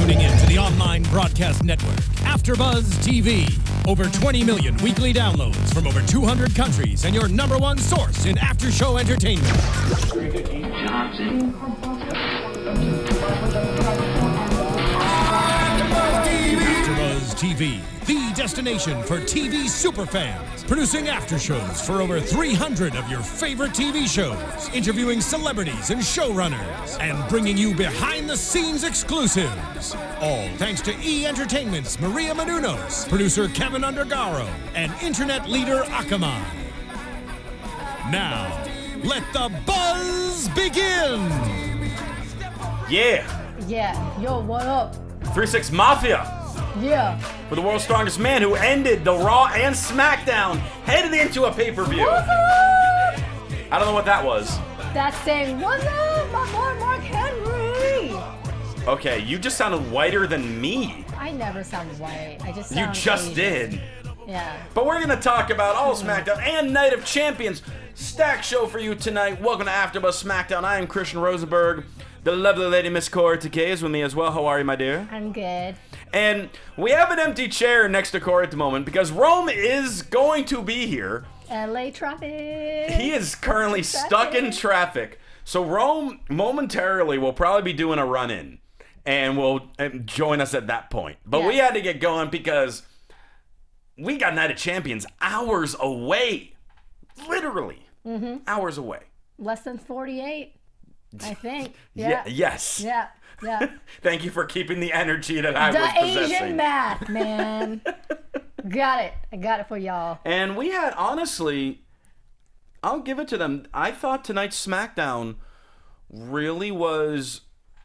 tuning in to the online broadcast network, AfterBuzz TV. Over 20 million weekly downloads from over 200 countries and your #1 source in after-show entertainment. AfterBuzz TV, the destination for TV superfans. Producing aftershows for over 300 of your favorite TV shows. Interviewing celebrities and showrunners. And bringing you behind-the-scenes exclusives. All thanks to E! Entertainment's Maria Menounos, producer Kevin Undergaro, and internet leader Akamai. Now, let the buzz begin! Yeah! Yeah, yo, what up? 3-6 Mafia! Yeah. For the world's strongest man who ended the Raw and SmackDown, headed into a pay-per-view. What's up? I don't know what that was. That's saying, what's up, my boy Mark Henry? Okay, you just sounded whiter than me. I never sound white. I just sound You just Asian. did. Yeah. But we're going to talk about all SmackDown and Night of Champions. Stack show for you tonight. Welcome to AfterBuzz SmackDown. I am Christian Rosenberg. The lovely lady Miss Kaori Takee is with me as well. How are you, my dear? I'm good. And we have an empty chair next to Kaori at the moment because Rome is going to be here. LA traffic. He is currently stuck in traffic. So Rome momentarily will probably be doing a run-in and will join us at that point. But we had to get going because we got Night of Champions hours away. Literally. Hours away. Less than 48, I think. Yeah. Yes. Yeah. Yeah. Thank you for keeping the energy that I was The possessing. Asian math, man. Got it. I got it for y'all. And we had, honestly, I'll give it to them. I thought tonight's SmackDown really was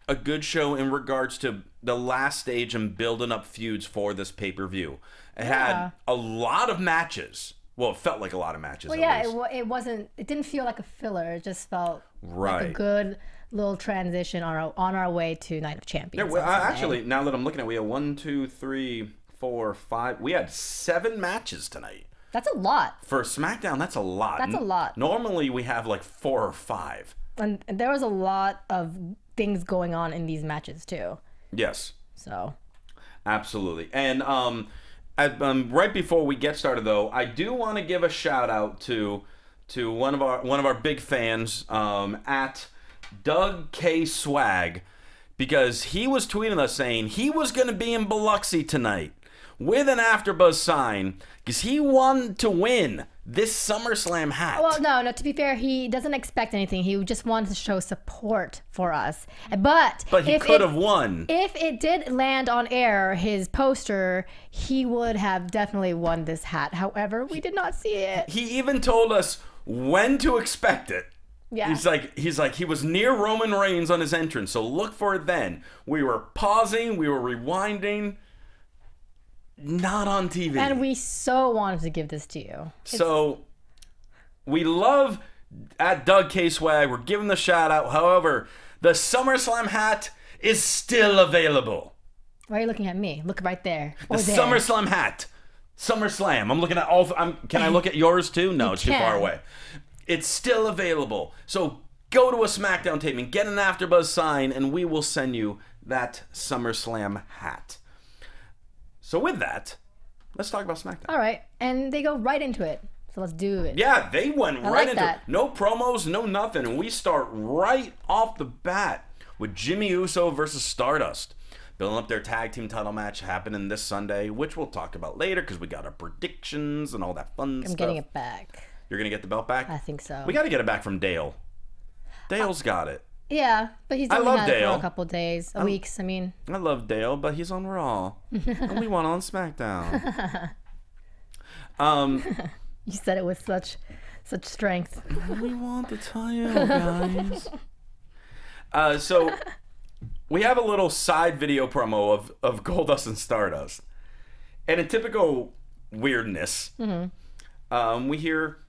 a good show in regards to the last stage and building up feuds for this pay-per-view. It had a lot of matches. Well, it felt like a lot of matches. Well, yeah, it wasn't. It didn't feel like a filler. It just felt like a good little transition on our way to Night of Champions. Yeah, actually, now that I'm looking at it, we have 1, 2, 3, 4, 5. We had 7 matches tonight. That's a lot. For SmackDown, that's a lot. That's a lot. Normally, we have like 4 or 5. And there was a lot of things going on in these matches too. Yes. So. Absolutely. And right before we get started, though, I do want to give a shout out to one of our big fans at Doug K Swag, because he was tweeting us saying he was going to be in Biloxi tonight with an AfterBuzz sign because he wanted to win this SummerSlam hat. Well, no, to be fair, he doesn't expect anything. He just wanted to show support for us. But he could have won. If it did land on air, his poster, he would have definitely won this hat. However, we did not see it. He even told us when to expect it. Yeah. He's like, he was near Roman Reigns on his entrance, so look for it then. We were pausing, we were rewinding. Not on TV. And we so wanted to give this to you. So, we love at Doug K Swag. We're giving the shout out. However, the SummerSlam hat is still available. Why are you looking at me? Look right there. The SummerSlam hat. SummerSlam. I'm looking at all. Can I look at yours too? No, it's too far away. It's still available. So go to a SmackDown taping, get an AfterBuzz sign, and we will send you that SummerSlam hat. So with that, let's talk about SmackDown. All right, and they go right into it. So let's do it. Yeah, they went right into it. That. No promos, no nothing. And we start right off the bat with Jimmy Uso versus Stardust. Building up their tag team title match happening this Sunday, which we'll talk about later because we got our predictions and all that fun stuff. I'm getting it back. You're going to get the belt back? I think so. We got to get it back from Dale. Dale's got it. Yeah, but he's only had it Dale. for a couple days, weeks, I mean. I love Dale, but he's on Raw. And we want on SmackDown. You said it with such strength. We want the title, guys. So, we have a little side video promo of Goldust and Stardust. And in typical weirdness, we hear,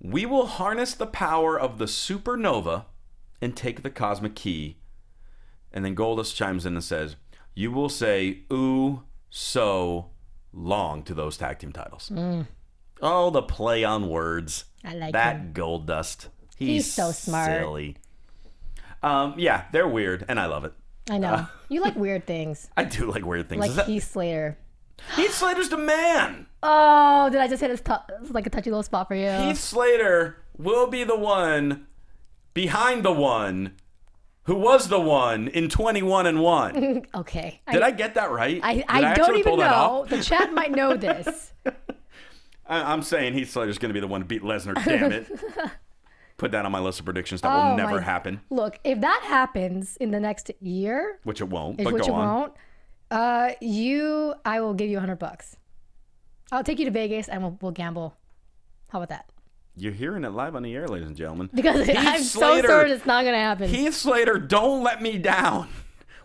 "We will harness the power of the supernova and take the cosmic key." And then Goldust chimes in and says, "You will say, ooh, so long to those tag team titles." Oh, the play on words. I like that him. Goldust. He's so smart. Silly. Yeah, they're weird, and I love it. I know. You like weird things. I do like weird things. Like Heath Slater. Heath Slater's the man. Oh, did I just hit like a touchy little spot for you? Heath Slater will be the one behind the one who was the one in 21-1. Okay. Did I get that right? I don't even know. The chat might know this. I'm saying Heath Slater's going to be the one to beat Lesnar, damn it. Put that on my list of predictions. That will never happen. Look, if that happens in the next year, which it won't, I will give you $100. I'll take you to Vegas and we'll gamble. How about that? You're hearing it live on the air, ladies and gentlemen. Because I'm so certain it's not going to happen. Heath Slater, don't let me down.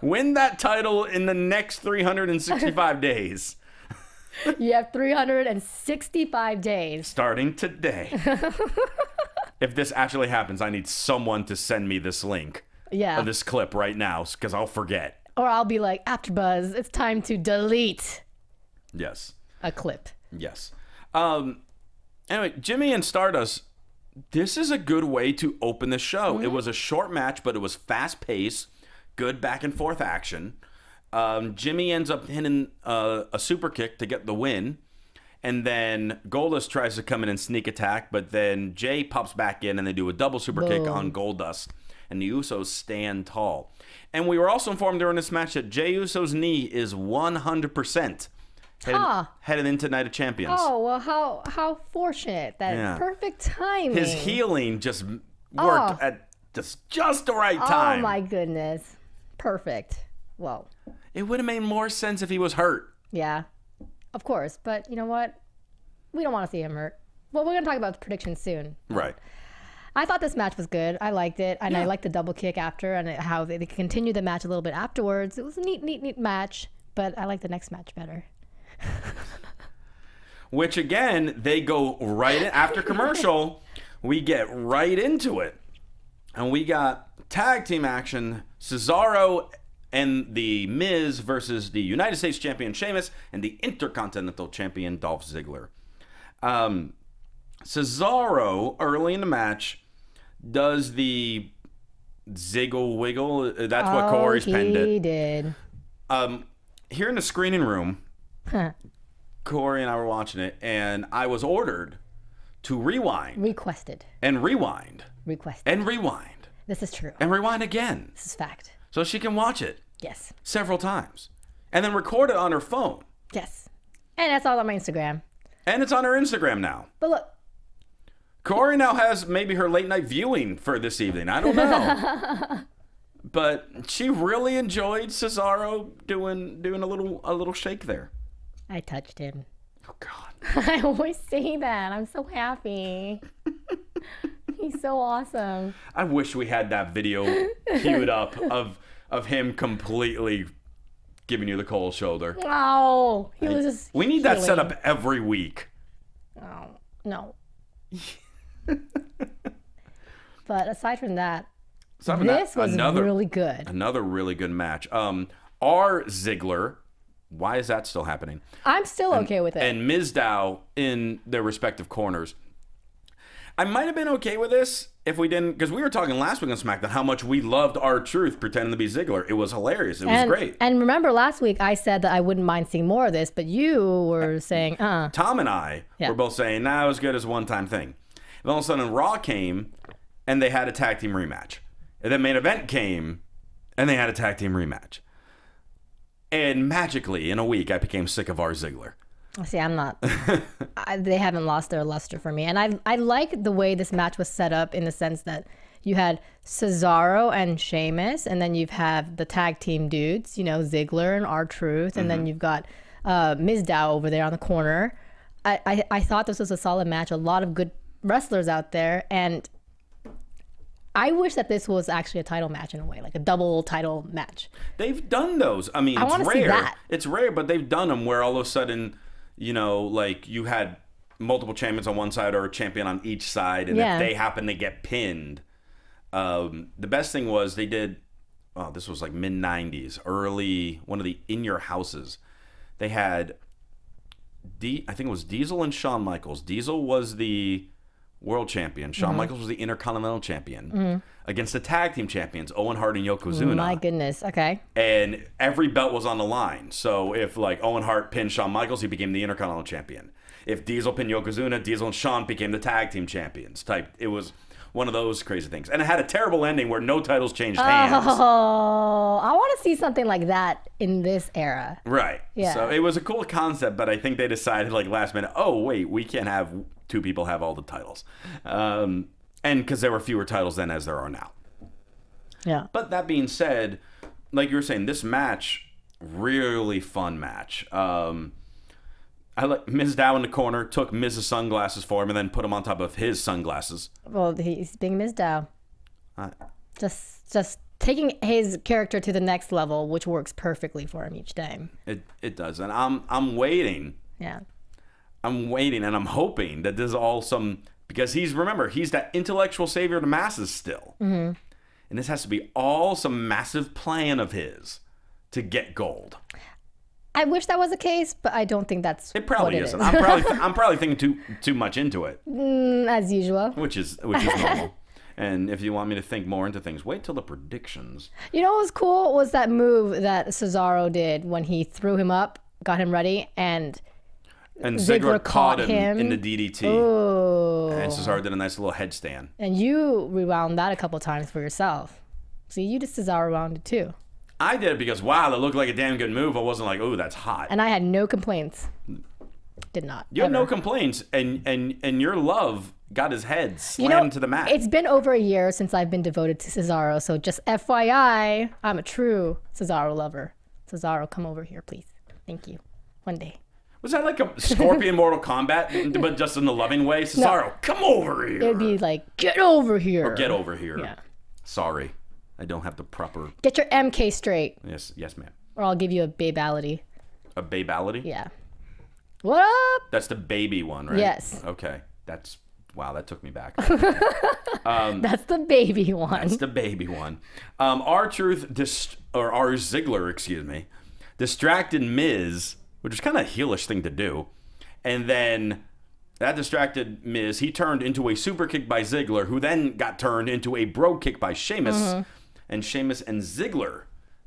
Win that title in the next 365 days. You have 365 days. Starting today. If this actually happens, I need someone to send me this link. Yeah. Of this clip right now, because I'll forget. Or I'll be like, AfterBuzz, it's time to delete. Yes. A clip. Yes. Anyway, Jimmy and Stardust, this is a good way to open the show. Mm-hmm. It was a short match, but it was fast-paced, good back-and-forth action. Jimmy ends up hitting a super kick to get the win. And then Goldust tries to come in and sneak attack, but then Jay pops back in and they do a double super kick on Goldust. And the Usos stand tall. And we were also informed during this match that Jey Uso's knee is 100% headed into Night of Champions. Oh, well, how fortunate. That perfect timing. His healing just worked at just the right time. Oh, my goodness. Perfect. Whoa. It would have made more sense if he was hurt. Yeah, of course. But you know what? We don't want to see him hurt. Well, we're going to talk about the predictions soon. Right. I thought this match was good. I liked it. And I liked the double kick after and how they continued the match a little bit afterwards. It was a neat match. But I like the next match better. Which, again, they go right in. After commercial, we get right into it. And we got tag team action. Cesaro and the Miz versus the United States Champion Sheamus and the Intercontinental Champion Dolph Ziggler. Cesaro, early in the match, does the Ziggle Wiggle. That's what Corey's penned it. He did. Here in the screening room, Corey and I were watching it, and I was ordered to rewind. Requested. And rewind. Requested. And rewind. This is true. And rewind again. This is fact. So she can watch it. Yes. Several times. And then record it on her phone. Yes. And that's all on my Instagram. And it's on her Instagram now. But look. Corey now has maybe her late night viewing for this evening. I don't know. But she really enjoyed Cesaro doing a little shake there. I touched him. Oh, God. I always say that. I'm so happy. He's so awesome. I wish we had that video queued up of him completely giving you the cold shoulder. Oh, he was just We need that set up every week. Oh, no. But aside from that, this was really good. Another really good match. Our Ziggler, why is that still happening? I'm still okay with it. And Mizdow in their respective corners. I might have been okay with this if we didn't, because we were talking last week on SmackDown how much we loved R-Truth pretending to be Ziggler. It was hilarious. It was great. And remember last week I said that I wouldn't mind seeing more of this, but you were saying, Tom and I were both saying, nah, it was good as a one-time thing. And all of a sudden Raw came and they had a tag team rematch. And then main event came and they had a tag team rematch. And magically, in a week, I became sick of our Ziggler. See, I'm not. They haven't lost their luster for me. And I like the way this match was set up in the sense that you had Cesaro and Sheamus, and then you've had the tag team dudes, you know, Ziggler and R-Truth, and then you've got Mizdow over there on the corner. I thought this was a solid match. A lot of good wrestlers out there, and I wish that this was actually a title match in a way, like a double title match. They've done those. I mean, it's rare. See that. It's rare, but they've done them where all of a sudden, you know, like you had multiple champions on one side or a champion on each side, and if they happen to get pinned, the best thing was they did. Oh, this was like mid-90s, early one of the In Your Houses. They had I think it was Diesel and Shawn Michaels. Diesel was the world champion. Shawn Michaels was the Intercontinental champion against the tag team champions, Owen Hart and Yokozuna. My goodness. Okay. And every belt was on the line. So if like Owen Hart pinned Shawn Michaels, he became the Intercontinental champion. If Diesel pinned Yokozuna, Diesel and Shawn became the tag team champions. It was one of those crazy things. And it had a terrible ending where no titles changed hands. Oh, I want to see something like that in this era. Right. Yeah. So it was a cool concept, but I think they decided like last minute, oh, wait, we can't have two people have all the titles. And because there were fewer titles then as there are now. Yeah. But that being said, like you were saying, this match, really fun match. I let Miz Dow in the corner, took Miz's sunglasses for him, and then put him on top of his sunglasses. Well, he's being Miz Dow. Just taking his character to the next level, which works perfectly for him each time. It does, and I'm waiting. Yeah. I'm waiting, and I'm hoping that this is all because he's that intellectual savior of the masses still, and this has to be all some massive plan of his to get gold. I wish that was the case, but I don't think that's it. Probably what it isn't. is. I'm probably thinking too much into it, as usual. which is normal. And if you want me to think more into things, wait till the predictions. You know what was cool was that move that Cesaro did when he threw him up, got him ready, and Ziggler caught him in the DDT. Ooh. And Cesaro did a nice little headstand. And you rewound that a couple times for yourself. See, you did Cesaro wound it too. I did it because, wow, that looked like a damn good move. I wasn't like, ooh, that's hot. And I had no complaints. Did not. You have no complaints, and your love got his head slammed to the mat. It's been over a year since I've been devoted to Cesaro, so just FYI, I'm a true Cesaro lover. Cesaro, come over here, please. Thank you. One day. Was that like a Scorpion Mortal Kombat, but just in the loving way? Cesaro, come over here. It'd be like, get over here. Or get over here. Yeah. Sorry. I don't have the proper... Get your MK straight. Yes, ma'am. Or I'll give you a babality. A babality? Yeah. What up? That's the baby one, right? Yes. Okay. Wow, that took me back. That's the baby one. That's the baby one. R-Truth, or R Ziggler, excuse me, distracted Miz, which was kind of a heelish thing to do. And then that distracted Miz. He turned into a super kick by Ziggler, who then got turned into a bro kick by Sheamus. And Sheamus and Ziggler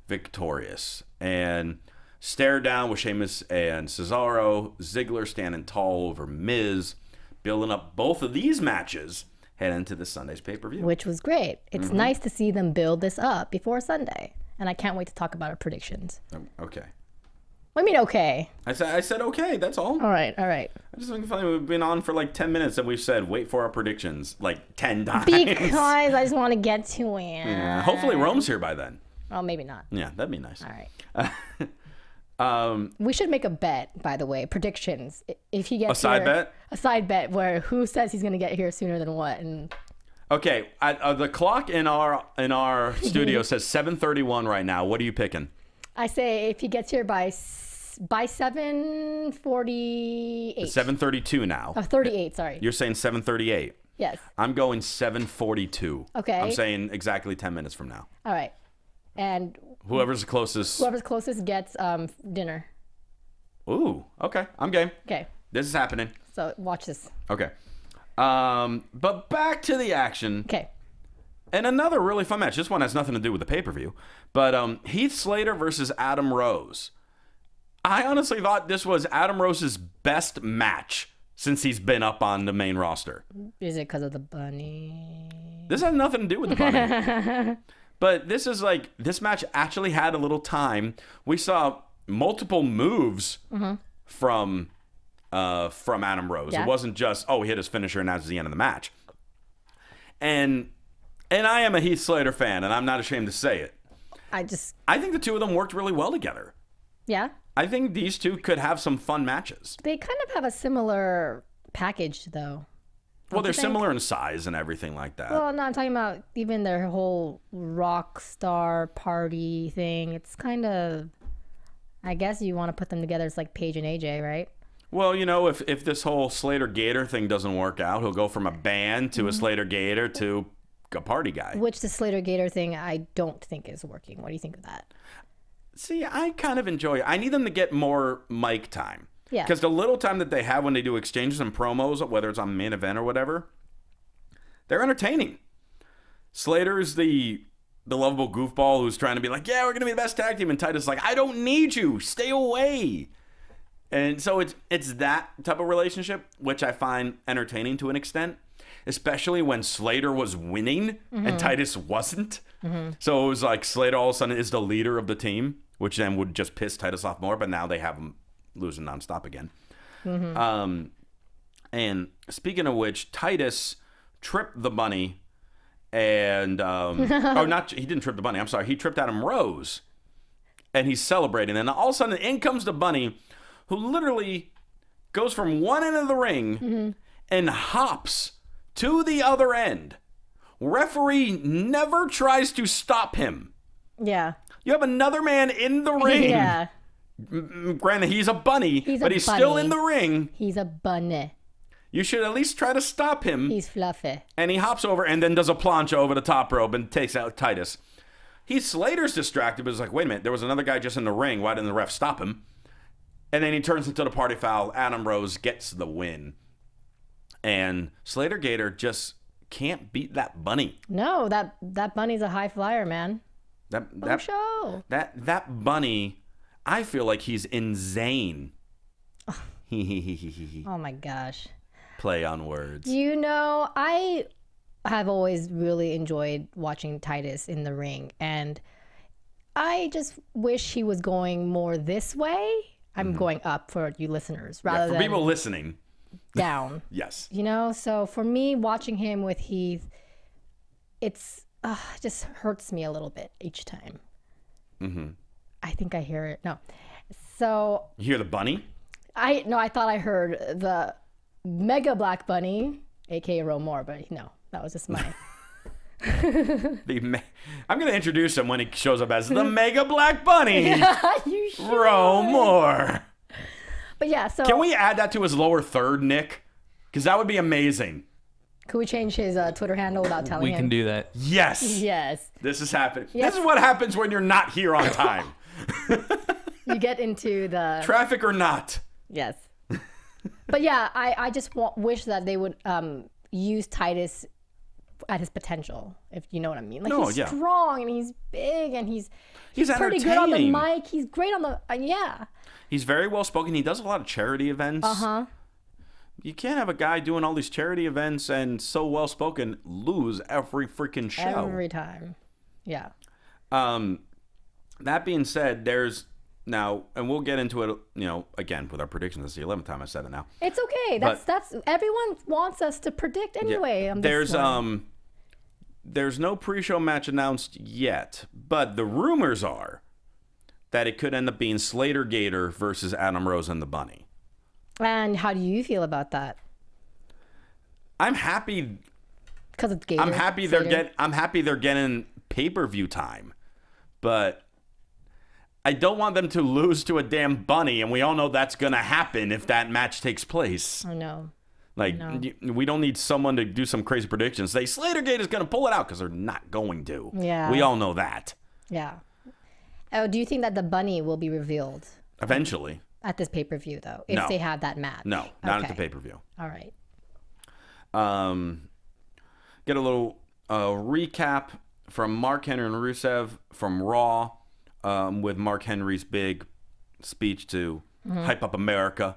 victorious. And stare down with Sheamus and Cesaro. Ziggler standing tall over Miz. Building up both of these matches head into this Sunday's pay-per-view. Which was great. It's nice to see them build this up before Sunday. And I can't wait to talk about our predictions. Okay. What do you mean, okay? I said okay, that's all. All right. I just think it's funny we've been on for like 10 minutes and we've said wait for our predictions like 10 times. Because I just want to get to it. Yeah, hopefully Rome's here by then. Oh, maybe not. Yeah, that'd be nice. All right. We should make a bet, by the way, predictions. If he gets a side bet where who says he's going to get here sooner than what. And okay, the clock in our studio says 7:31 right now. What are you picking? I say if he gets here by 7:48. It's 7:32 now. Oh, 38, sorry. You're saying 7:38. Yes. I'm going 7:42. Okay. I'm saying exactly 10 minutes from now. All right. And whoever's closest gets dinner. Ooh, okay. I'm game. Okay. This is happening. So watch this. Okay. But back to the action. Okay. And another really fun match. This one has nothing to do with the pay-per-view. But Heath Slater versus Adam Rose. I honestly thought this was Adam Rose's best match since he's been up on the main roster. Is it because of the bunny? This has nothing to do with the bunny. But this match actually had a little time. We saw multiple moves from Adam Rose. Yeah. It wasn't just, oh, he hit his finisher and that's the end of the match. And I am a Heath Slater fan, and I'm not ashamed to say it. I think the two of them worked really well together. Yeah? I think these two could have some fun matches. They kind of have a similar package, though. Well, they're similar in size and everything like that. Well, no, I'm talking about even their whole rock star party thing. It's kind of, I guess you want to put them together. It's like Paige and AJ, right? Well, you know, if this whole Slater Gator thing doesn't work out, he'll go from a band to a Slater Gator to a party guy. Which the Slater Gator thing I don't think is working. What do you think of that? See, I kind of enjoy it. I need them to get more mic time. Yeah. Because the little time that they have when they do exchanges and promos, whether it's on main event or whatever, they're entertaining. Slater's the lovable goofball who's trying to be like, yeah, we're going to be the best tag team. And Titus is like, I don't need you. Stay away. And so it's that type of relationship, which I find entertaining to an extent, especially when Slater was winning and Titus wasn't. So it was like Slater all of a sudden is the leader of the team, which then would just piss Titus off more. But now they have him losing nonstop again. And speaking of which, Titus tripped the bunny and he didn't trip the bunny. I'm sorry. He tripped Adam Rose and he's celebrating. And all of a sudden in comes the bunny, who literally goes from one end of the ring and hops to the other end. Referee never tries to stop him. Yeah. You have another man in the ring. Yeah. Granted, he's a bunny, but he's still in the ring. He's a bunny. You should at least try to stop him. He's fluffy. And he hops over and then does a plancha over the top rope and takes out Titus. Heath Slater's distracted, but is like, wait a minute, there was another guy just in the ring. Why didn't the ref stop him? And then he turns into the party foul. Adam Rose gets the win. And Slater Gator just can't beat that bunny. No, that bunny's a high flyer, man. That bunny, I feel like he's insane. Oh my gosh. Play on words. You know, I have always really enjoyed watching Titus in the ring, and I just wish he was going more this way. I'm going up for you listeners rather than people listening down. Yes. You know, so for me, watching him with Heath, it just hurts me a little bit each time. I think I hear it. No. So you hear the bunny? I thought I heard the Mega Black Bunny, aka Romore, but no, that was just my. I'm going to introduce him when he shows up as the Mega Black Bunny. Yeah, you should. Romore. But yeah, so can we add that to his lower third, Nick? Because that would be amazing. Could we change his Twitter handle without telling him? We can do that. Yes. Yes. This is happening. Yes. This is what happens when you're not here on time. You get into the traffic or not. Yes. But yeah, I just wish that they would use Titus at his potential, if you know what I mean. Like he's strong and he's big and he's pretty good on the mic. He's great on the yeah. He's very well spoken. He does a lot of charity events. You can't have a guy doing all these charity events and so well spoken lose every freaking show. Every time. Yeah. That being said, there's now, and we'll get into it, you know, again with our predictions. It's the 11th time I said it now. It's okay. That's everyone wants us to predict anyway. Yeah. There's no pre-show match announced yet, but the rumors are that it could end up being Slater Gator versus Adam Rose and the Bunny. And how do you feel about that? I'm happy because it's Gator. I'm happy they're getting pay-per-view time, but I don't want them to lose to a damn bunny, and we all know that's gonna happen if that match takes place. I know. Like, we don't need someone to do some crazy predictions. Say Slater Gate is gonna pull it out because they're not going to. Yeah. We all know that. Yeah. Oh, do you think that the bunny will be revealed eventually at this pay-per-view though? If they have that match? No, not at the pay-per-view. All right. Get a little recap from Mark Henry and Rusev from Raw, with Mark Henry's big speech to hype up America,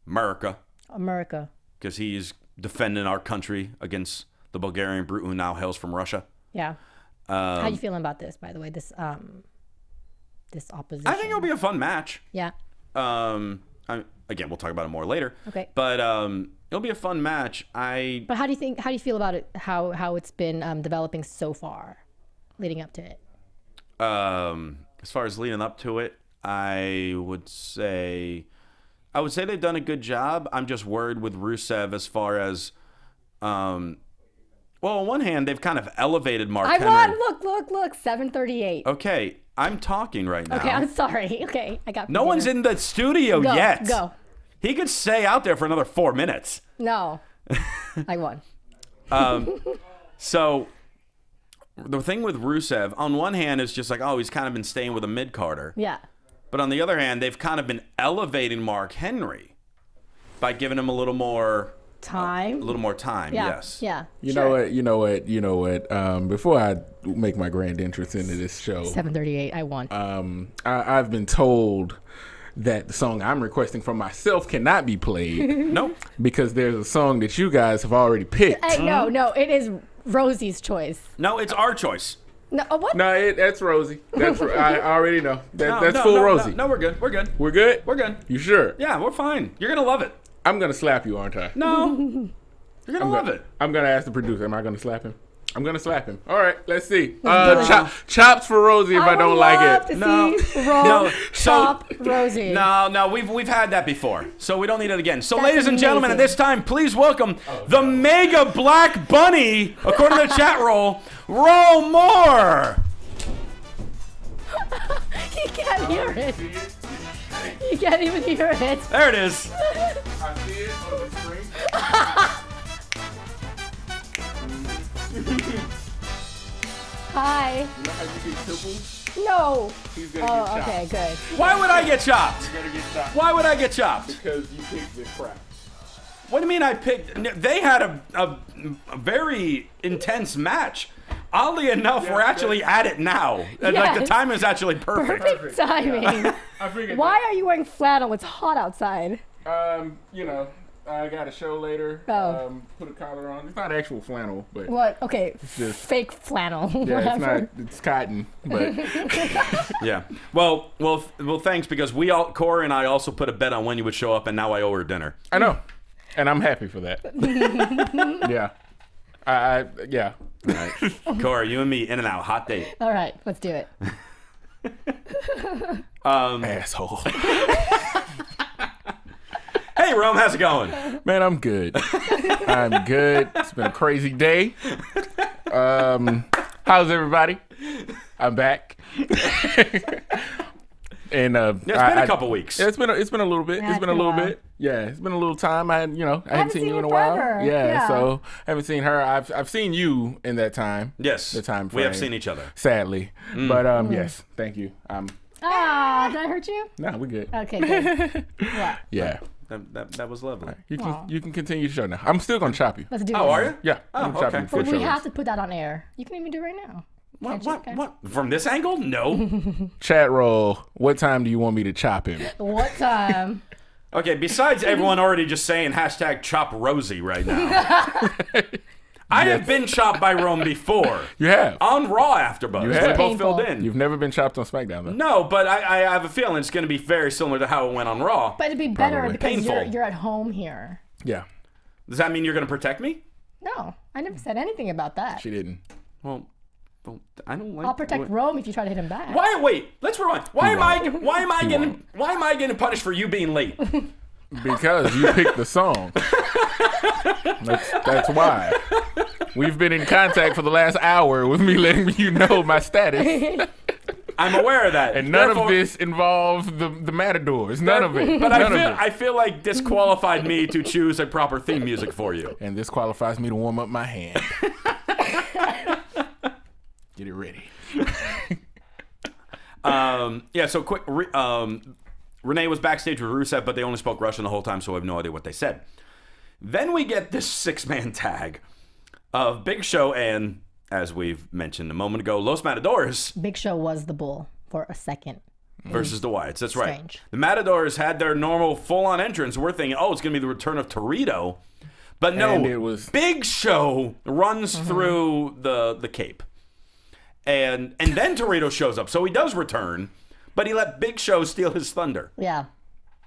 because he's defending our country against the Bulgarian brute who now hails from Russia. Yeah. How you feeling about this, by the way? This opposition. I think it'll be a fun match. Yeah. Again, we'll talk about it more later. Okay. But it'll be a fun match. But how do you feel about it? How it's been developing so far, leading up to it? As far as leading up to it, I would say they've done a good job. I'm just worried with Rusev as far as, well, on one hand, they've kind of elevated Mark Henry. Look, 7:38. Okay, I'm talking right now. Okay, I'm sorry. Okay, I got. No one's in the studio yet. Go. He could stay out there for another 4 minutes. No, I won. So the thing with Rusev, on one hand, is just like, oh, he's kind of been staying with a mid-carder. Yeah. But on the other hand, they've kind of been elevating Mark Henry by giving him a little more time. A little more time, Yeah. yes. Yeah. You know what? Before I make my grand entrance into this show, 7:38. I won. I've been told that the song I'm requesting from myself cannot be played. Nope. Because there's a song that you guys have already picked. Hey, no, it is Rosie's choice. No, it's our choice. No, what? No, that's Rosie. I already know. That's full Rosie. No, we're good. We're good. We're good? We're good. You sure? Yeah, we're fine. You're going to love it. I'm going to slap you, aren't I? No. You're going to love it. I'm going to ask the producer. Am I going to slap him? I'm going to slap him. All right, let's see. Chops for Rosie if I don't like it. No. Chop Rosie. No, we've had that before, so we don't need it again. So, ladies and gentlemen, at this time, please welcome the Mega Black Bunny, according to the chat roll, Ro Moore. He can't hear it. You can't even hear it. There it is. I see it on the screen. Hi. You know how you get tippled? No. He's gonna get chopped. Okay, good. Why would I get chopped? You're gonna get chopped. Why would I get chopped? Because you picked this crap. What do you mean I picked? They had a very intense match. Oddly enough, we're actually at it now. Yes. Like the time is actually perfect. Perfect timing. I figured. Why are you wearing flannel? It's hot outside. I got a show later. Oh. Put a collar on. It's not actual flannel, but What? Okay, just- fake flannel. yeah, whatever. it's cotton, but Yeah. Well, thanks, because Corey and I also put a bet on when you would show up, and now I owe her dinner. I know, and I'm happy for that. Yeah, yeah. All right. Corey, you and me, in and out, hot date. All right, let's do it. Asshole. Hey, Rome, how's it going? Man, I'm good. I'm good. It's been a crazy day. How's everybody? I'm back. And Yeah, it's been a couple weeks. Yeah, it's been a little bit. Yeah, it's been a little bit. Yeah, it's been a little time. I haven't seen you in a while. forever. Yeah, so I haven't seen her. I've seen you in that time. Yes. The time We have frame. seen each other. Sadly, but yes, thank you. Did I hurt you? No, we're good. Okay, good. What? Yeah, That was lovely. you can continue the show now. I'm still gonna chop you. Let's do it. Oh, are you? Yeah, I'm gonna chop okay. you before But the we show have ends. to put that on air. You can even do it right now. What? From this angle? No. Chat roll. What time do you want me to chop him? What time? Okay, besides everyone already just saying hashtag chop Rosie right now. I have been chopped by Rome before. You have. On Raw AfterBuzz. You have. We both Painful. filled in. You've never been chopped on SmackDown, though. No, but I have a feeling it's going to be very similar to how it went on Raw. But it'd be better Probably. because Painful. you're at home here. Yeah, Does that mean you're going to protect me? No, I never said anything about that. she didn't. Well, I don't like. I'll protect Rome if you try to hit him back. Why? Wait. Let's rewind. Why am I getting punished for you being late? Because you picked the song. That's why. We've been in contact for the last hour with me letting you know my status. I'm aware of that. And none Therefore, of this involves the Matadors. None of it. But None of it. I feel like disqualified me to choose a proper theme music for you. And this qualifies me to warm up my hand. Get it ready. Yeah. So quick. Renee was backstage with Rusev, but they only spoke Russian the whole time, so I have no idea what they said. Then we get this 6-man tag of Big Show and, as we've mentioned a moment ago, Los Matadores Big Show was the bull for a second. versus the Wyatts. That's right. Strange. The Matadors had their normal full-on entrance. We're thinking, oh, it's going to be the return of Torito. But no, And it was- Big Show runs through the cape. And then Torito shows up. So he does return, but he let Big Show steal his thunder. Yeah.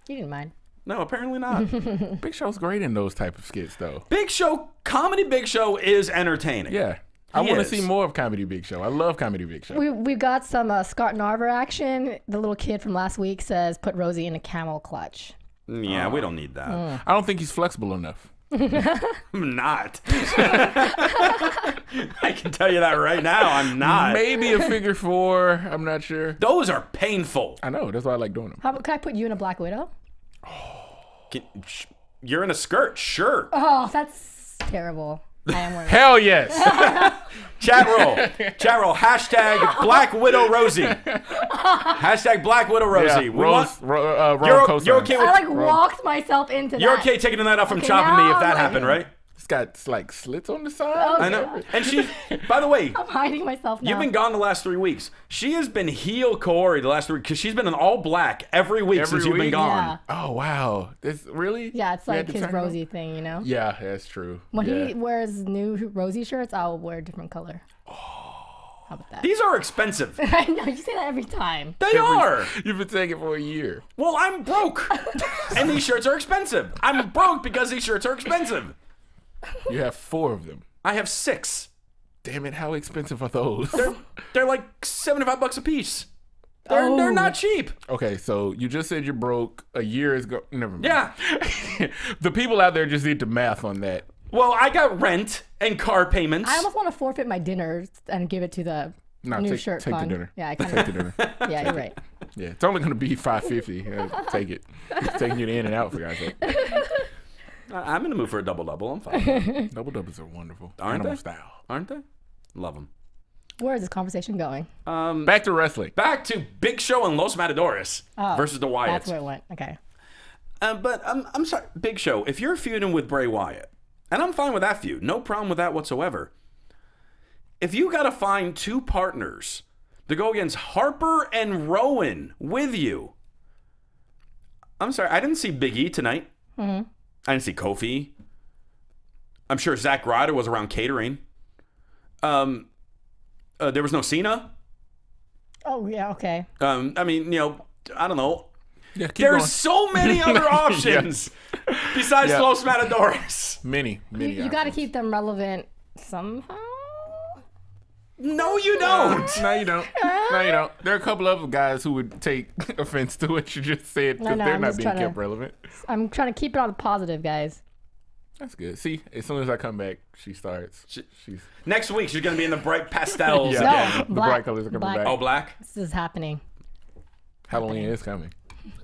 You didn't mind. No, apparently not. Big Show's great in those type of skits, though. Big Show, comedy Big Show is entertaining. Yeah. I He want to is. see more of Comedy Big Show. I love Comedy Big Show. We got some Scott Narver action. The little kid from last week says, put Rosie in a camel clutch. Yeah, we don't need that. I don't think he's flexible enough. I'm not. I can tell you that right now. I'm not. Maybe a figure 4. I'm not sure. Those are painful. I know. That's why I like doing them. How about, can I put you in a Black Widow? You're in a skirt, sure. Oh, that's terrible. I am wearing Hell yes. Chat roll. Hashtag Black Widow Rosie. Hashtag Black Widow Rosie. You're okay with? I like walked myself into that. You're okay taking the night off from chopping me if that happened, right? It's got like slits on the side. Oh, I know. And she, by the way, I'm hiding myself now. you've been gone the last 3 weeks. She has been heel Kaori the last 3 weeks because she's been in all black every week since you've been gone. Yeah. Oh wow, this really? Yeah, it's like his Rosie thing, you know. Yeah, that's true. When he wears new Rosie shirts, I'll wear a different color. How about that? These are expensive. I know, you say that every time. They are. You've been saying it for a year. Well, I'm broke. And these shirts are expensive. I'm broke because these shirts are expensive. You have 4 of them. I have 6. Damn it, how expensive are those? They're like $75 a piece. They're not cheap. Okay, so you just said you're broke a year ago. Never mind. Yeah. The people out there just need to math on that. Well, I got rent and car payments. I almost want to forfeit my dinner and give it to the new shirt take fund. the dinner. Yeah, I Take kind the dinner. Yeah, you're right. Yeah, it's only going to be $5.50. Take it. It's taking you to In and Out for guys. I'm in the mood for a double-double. I'm fine. Double doubles are wonderful. Aren't Animal they? style. Aren't they? Love them. Where is this conversation going? Back to wrestling. Back to Big Show and Los Matadores versus the Wyatts. That's where it went. Okay. But I'm sorry, Big Show, if you're feuding with Bray Wyatt, and I'm fine with that feud, no problem with that whatsoever. If you got to find 2 partners to go against Harper and Rowan with you, I'm sorry, I didn't see Big E tonight. I didn't see Kofi. I'm sure Zack Ryder was around catering. There was no Cena. Oh, yeah, okay. I mean, you know, I don't know. Yeah, keep There's going. so many other options besides Los Matadores. Many You got to keep them relevant somehow. No, you don't. No, you don't. No, you don't. There are a couple of guys who would take offense to what you just said because they're not being kept relevant. I'm trying to keep it on the positive, guys. That's good. See, as soon as I come back, she starts. She's Next week, she's going to be in the bright pastels Yeah. again. the Black- bright colors are coming black. back. Oh, black? This is happening. Halloween is coming.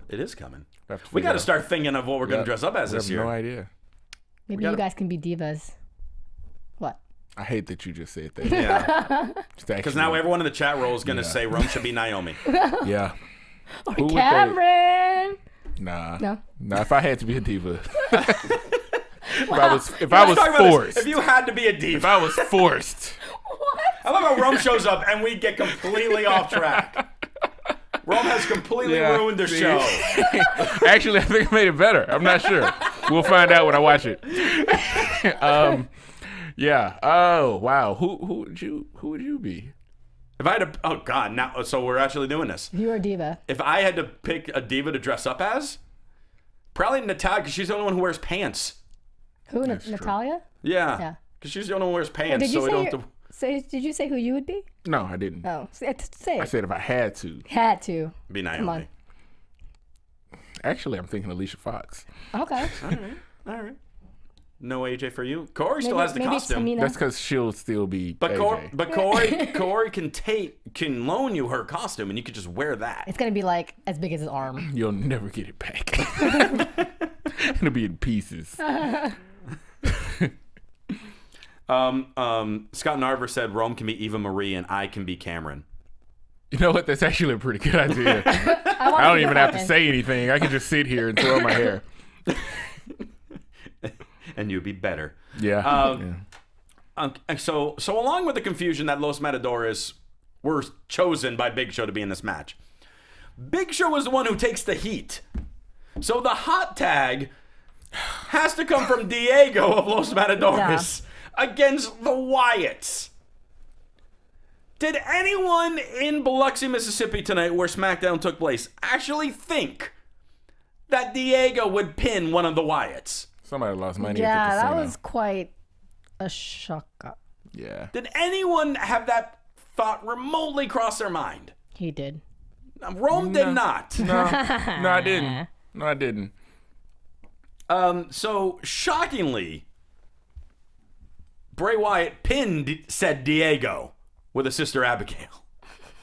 It is coming. We have to We figure got to out- start thinking of what we're going to dress up as we this have year. no idea. Maybe you guys can be divas. What? I hate that you just said that. Yeah. Because Because now everyone in the chat roll is going to say Rome should be Naomi. Yeah. Or Who would they- Cameron. Nah. No? Nah, if I had to be a diva. if I was Let's talk about this. forced. If you had to be a diva. If I was forced. What? I love how Rome shows up and we get completely off track. Rome has completely ruined the show. Actually, I think I made it better. I'm not sure. We'll find out when I watch it. Yeah. Oh wow. Who would you be? If I had to, oh God, now so we're actually doing this. You're a diva. If I had to pick a diva to dress up as, probably Natalia, because she's the only one who wears pants. Who? Natalia? Yeah. Yeah. Because she's the only one who wears pants, Did you so we say, don't have to. did you say who you would be? No, I didn't. Oh, say I it. said if I had to. Had to. Be Come Naomi. Actually, I'm thinking Alicia Fox. on. Okay. All right. No AJ for you. Corey still has the maybe costume. Tamina. That's because she'll still be. But AJ. Corey can loan you her costume and you could just wear that. It's gonna be like as big as his arm. You'll never get it back. It'll be in pieces. Scott Narver said Rome can be Eva Marie and I can be Cameron. You know what? That's actually a pretty good idea. I don't even have to say anything. I can just sit here and twirl my hair. And you'd be better. Yeah. So along with the confusion that Los Matadores were chosen by Big Show to be in this match, Big Show is the one who takes the heat. So the hot tag has to come from Diego of Los Matadores against the Wyatts. Did anyone in Biloxi, Mississippi tonight, where SmackDown took place, actually think that Diego would pin one of the Wyatts? Somebody lost money Yeah, at the that casino. was quite a shock. Yeah. Did anyone have that thought remotely cross their mind? He did. Rome did not. No, I didn't. No, I didn't. So, shockingly, Bray Wyatt pinned said Diego with a sister Abigail.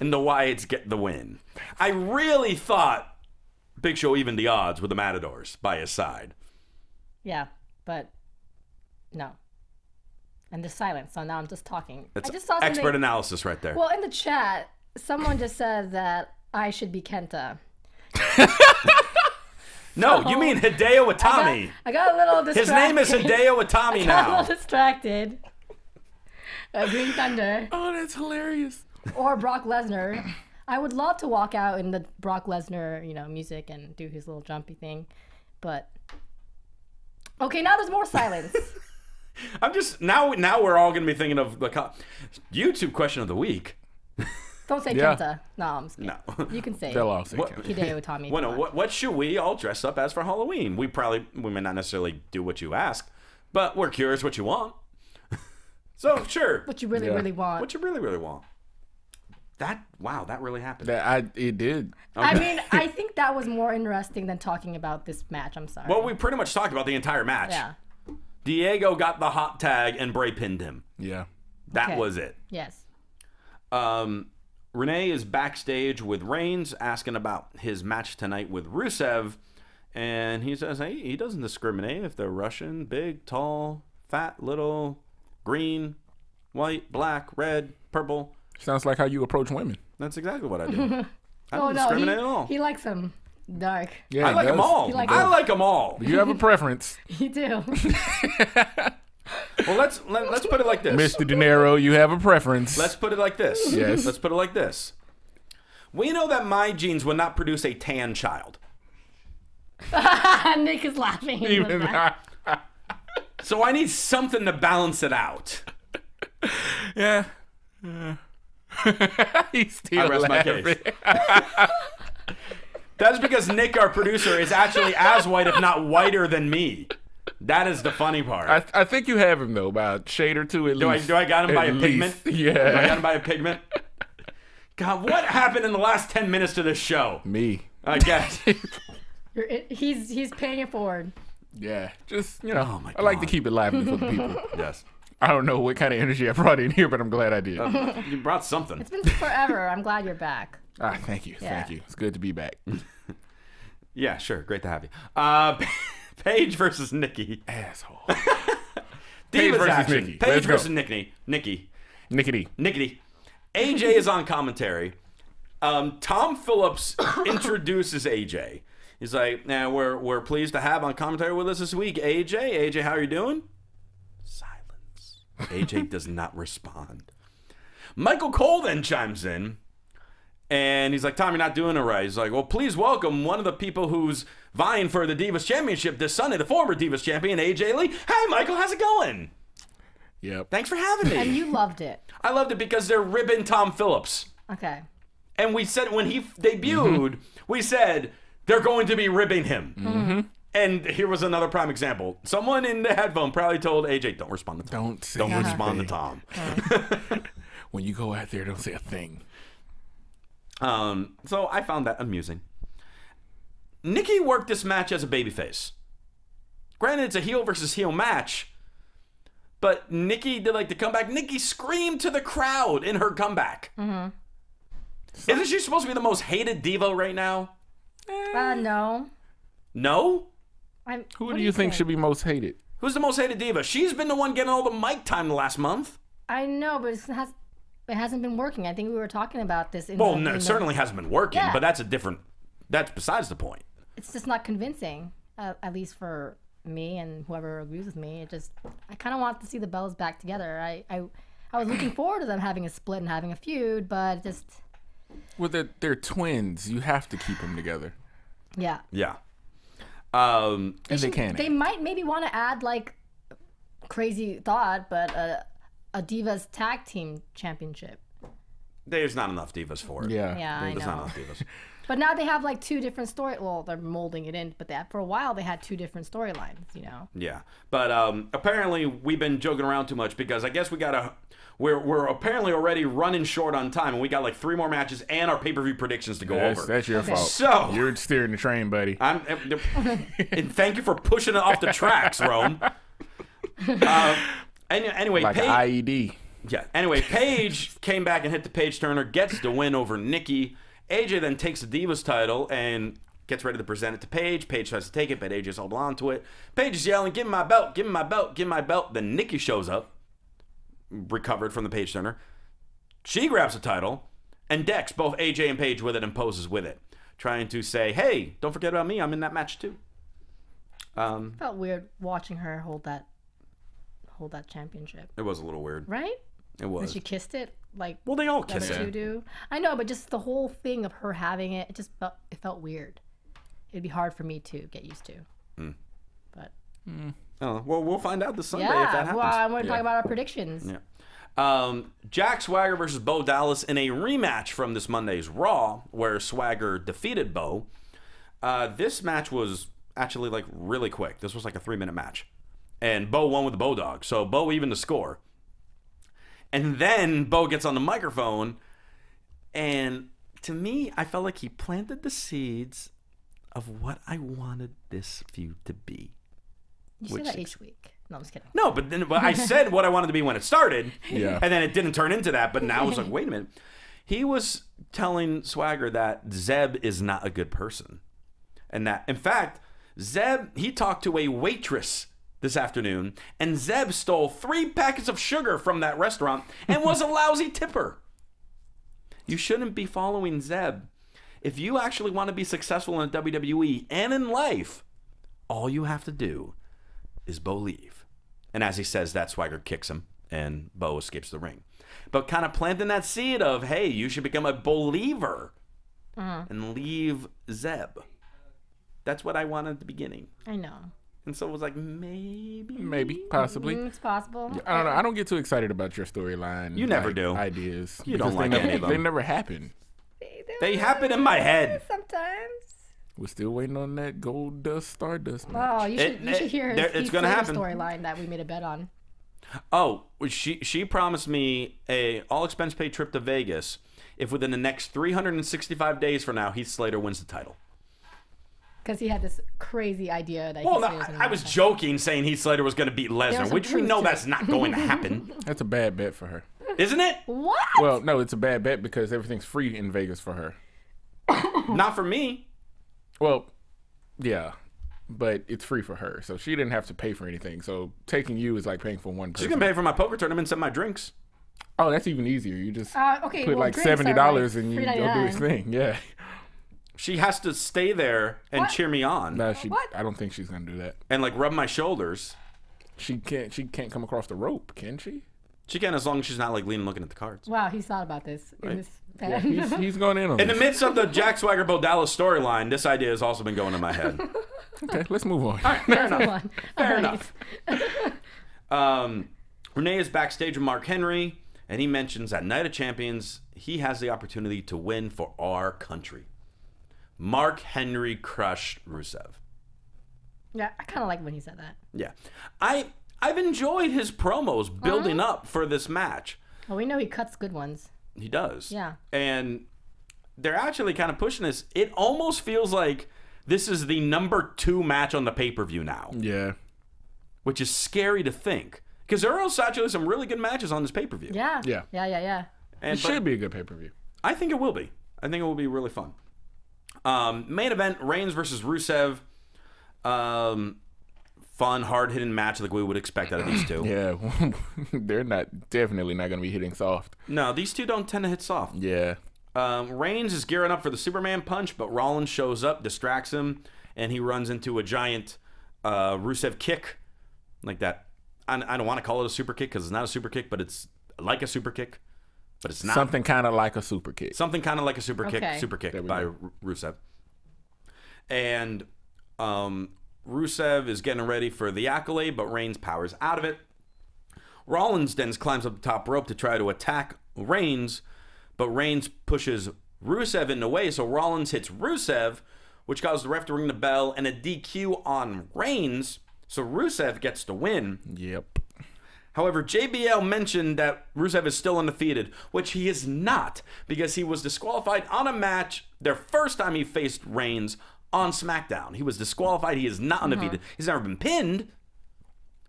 And the Wyatts get the win. I really thought Big Show evened the odds with the Matadors by his side. Yeah, but no. And there's silence, so now I'm just talking. That's I just saw something. expert analysis right there. Well, in the chat, someone just said that I should be Kenta. No, you mean Hideo Itami. I got a little distracted. His name is Hideo Itami I got a now. little distracted. Green Thunder. Oh, that's hilarious. Or Brock Lesnar. I would love to walk out in the Brock Lesnar, music and do his little jumpy thing, but okay, now there's more silence. I'm just now we're all gonna be thinking of the YouTube question of the week. Don't say Kenta. No, I'm just kidding. No. You can say They'll all say Hideo Itami. What should we all dress up as for Halloween? We may not necessarily do what you ask, but we're curious what you want. So sure. What you really want. What you really want. That really happened. It did. Okay. I mean, I think that was more interesting than talking about this match. I'm sorry. Well, we pretty much talked about the entire match. Yeah. Diego got the hot tag and Bray pinned him. Yeah. That was it. Yes. Renee is backstage with Reigns asking about his match tonight with Rusev. And he says, hey, he doesn't discriminate if they're Russian, big, tall, fat, little, green, white, black, red, purple. Sounds like how you approach women. That's exactly what I do. I don't discriminate at all. He likes them dark. Yeah, I like them all. I like them all. You have a preference. You do. Well, let's put it like this. Mr. De Niro, you have a preference. Let's put it like this. Yes. Let's put it like this. We know that my genes would not produce a tan child. Nick is laughing. So I need something to balance it out. Yeah. He's still I rest laughing. my case. That's because Nick, our producer, is actually as white, if not whiter than me. That is the funny part. I think you have him, though, by a shade or two at least. Do I got him by a pigment? Yeah. Do I got him by a pigment? God, what happened in the last 10 minutes to this show? Me. I guess. He's paying it forward. Yeah. Just, Oh my I like to God. keep it lively for the people. Yes. I don't know what kind of energy I brought in here, but I'm glad I did. You brought something. It's been forever. I'm glad you're back. Thank you. Yeah. Thank you. It's good to be back. Yeah, sure. Great to have you. Paige versus Nikki. Asshole. Divas versus action. Nikki. Paige Let's go. versus Nikki. Nickety. AJ is on commentary. Tom Phillips introduces AJ. He's like, "Now we're pleased to have on commentary with us this week, AJ. AJ, how are you doing?" Silence. AJ does not respond. Michael Cole then chimes in, and he's like, "Tom, you're not doing it right." He's like, "Well, please welcome one of the people who's vying for the Divas Championship this Sunday, the former Divas Champion, AJ Lee. Hey, Michael, how's it going? Yep. Thanks for having me." And you loved it. I loved it because they're ribbing Tom Phillips. Okay. And we said when he debuted, we said they're going to be ribbing him. Mm-hmm. And here was another prime example. Someone in the headphone probably told AJ, "Don't respond to Tom. Don't respond to Tom." When you go out there, don't say a thing. So I found that amusing. Nikki worked this match as a babyface. Granted, it's a heel versus heel match, but Nikki did like the comeback. Nikki screamed to the crowd in her comeback. Mm-hmm. Isn't she supposed to be the most hated diva right now? No. No? Who do you think should be most hated? Who's the most hated diva? She's been the one getting all the mic time the last month. I know, but it hasn't been working. I think we were talking about this. It certainly hasn't been working, Yeah. but that's besides the point. It's just not convincing, at least for me and whoever agrees with me. I kind of want to see the Bellas back together. I was looking forward to them having a split and having a feud, but just... Well, they're twins. You have to keep them together. Yeah. Yeah. And they can. They might maybe want to add, like, crazy thought, but a Divas Tag Team Championship. There's not enough divas for it. Yeah. Yeah, I There's know. not enough divas. But now they have, like, two different well, they're molding it in, but for a while they had two different storylines, Yeah. But apparently we've been joking around too much because I guess we're apparently already running short on time, and we got like 3 more matches and our pay-per-view predictions to go over. That's your fault. So you're steering the train, buddy. And thank you for pushing it off the tracks, Rome. Anyway, Like an IED. Yeah. Anyway, Paige came back and hit the Paige Turner, gets the win over Nikki. AJ then takes the Divas title and gets ready to present it to Paige. Paige tries to take it, but AJ's holding on to it. Paige is yelling, "Give me my belt, give me my belt, give me my belt." Then Nikki shows up recovered from the Paige Turner. She grabs the title and decks both AJ and Paige with it and poses with it, trying to say, hey, don't forget about me. I'm in that match too. Felt weird watching her hold that championship. It was a little weird. Right? It was. When she kissed it, like, well, they all kiss you it. do. I know, but just the whole thing of her having it, it felt weird. It'd be hard for me to get used to. But Oh, well, we'll find out this Sunday if that happens. Well, I'm going to talk about our predictions. Yeah. Jack Swagger versus Bo Dallas in a rematch from this Monday's Raw, where Swagger defeated Bo. This match was actually like really quick. This was like a 3-minute match, and Bo won with the Bo Dog. So Bo evened the score. And then Bo gets on the microphone, and to me, I felt like he planted the seeds of what I wanted this feud to be. You say that each week. No, I'm just kidding. No, but I said what I wanted to be when it started, Yeah. and then it didn't turn into that. But now it's like, wait a minute. He was telling Swagger that Zeb is not a good person, and that, in fact, Zeb, he talked to a waitress this afternoon, and Zeb stole 3 packets of sugar from that restaurant and was a lousy tipper. You shouldn't be following Zeb. If you actually want to be successful in WWE and in life, all you have to do is believe. And as he says that, Swagger kicks him, and Bo escapes the ring. But kind of planting that seed of, hey, you should become a believer and leave Zeb. That's what I wanted at the beginning. I know. And so it was like, maybe. Possibly. It's possible. I don't know. I don't get too excited about your storyline. You never do. Ideas. You don't like they never, any of them. They never happen. They happen in my head. Sometimes. We're still waiting on that Gold Dust Stardust match. Oh, you should hear his it's gonna happen. storyline that we made a bet on. Oh, she promised me a all-expense paid trip to Vegas if within the next 365 days from now, Heath Slater wins the title. Because he had this crazy idea that Well, no, I was joking saying Heath Slater was going to beat Lesnar, which we know that's not going to happen. That's a bad bet for her. Isn't it? What? Well, no, it's a bad bet because everything's free in Vegas for her. Not for me. Well, yeah, but it's free for her, so she didn't have to pay for anything. So taking you is like paying for one person. She's going to pay for my poker tournament and my drinks. Oh, that's even easier. You just okay, put like $70 and you go do his thing. Yeah. She has to stay there and cheer me on. No, What? I don't think she's gonna do that. And like rub my shoulders. She can't come across the rope, can she? She can, as long as she's not like leaning looking at the cards. Wow, he's thought about this. In this Yeah, he's going in on In the this. midst of the Jack Swagger Bo Dallas storyline, this idea has also been going in my head. Okay, let's move on. All right, fair enough. Fair Enough. enough. Renee is backstage with Mark Henry, and he mentions at Night of Champions, he has the opportunity to win for our country. Mark Henry crushed Rusev. Yeah, I kind of like when he said that. Yeah. I've enjoyed his promos building up for this match. Well, we know he cuts good ones. He does. Yeah. And they're actually kind of pushing this. It almost feels like this is the number 2 match on the pay-per-view now. Yeah. Which is scary to think. Because there are also actually some really good matches on this pay-per-view. Yeah. Yeah. Yeah. It should be a good pay-per-view. I think it will be. I think it will be really fun. Main event, Reigns versus Rusev. Fun, hard-hitting match like we would expect out of these two. Yeah. They're definitely not going to be hitting soft. No, these two don't tend to hit soft. Yeah. Reigns is gearing up for the Superman punch, but Rollins shows up, distracts him, and he runs into a giant Rusev kick like that. I don't want to call it a super kick because it's not a super kick, but it's like a super kick. But it's not. Something kind of like a super kick. Something kind of like a super kick by go. Rusev. And Rusev is getting ready for the accolade, but Reigns powers out of it. Rollins then climbs up the top rope to try to attack Reigns, but Reigns pushes Rusev in the way, so Rollins hits Rusev, which causes the ref to ring the bell and a DQ on Reigns, so Rusev gets the win. Yep. However, JBL mentioned that Rusev is still undefeated, which he is not, because he was disqualified on a match their first time he faced Reigns on SmackDown. He was disqualified. He is not undefeated. He's never been pinned,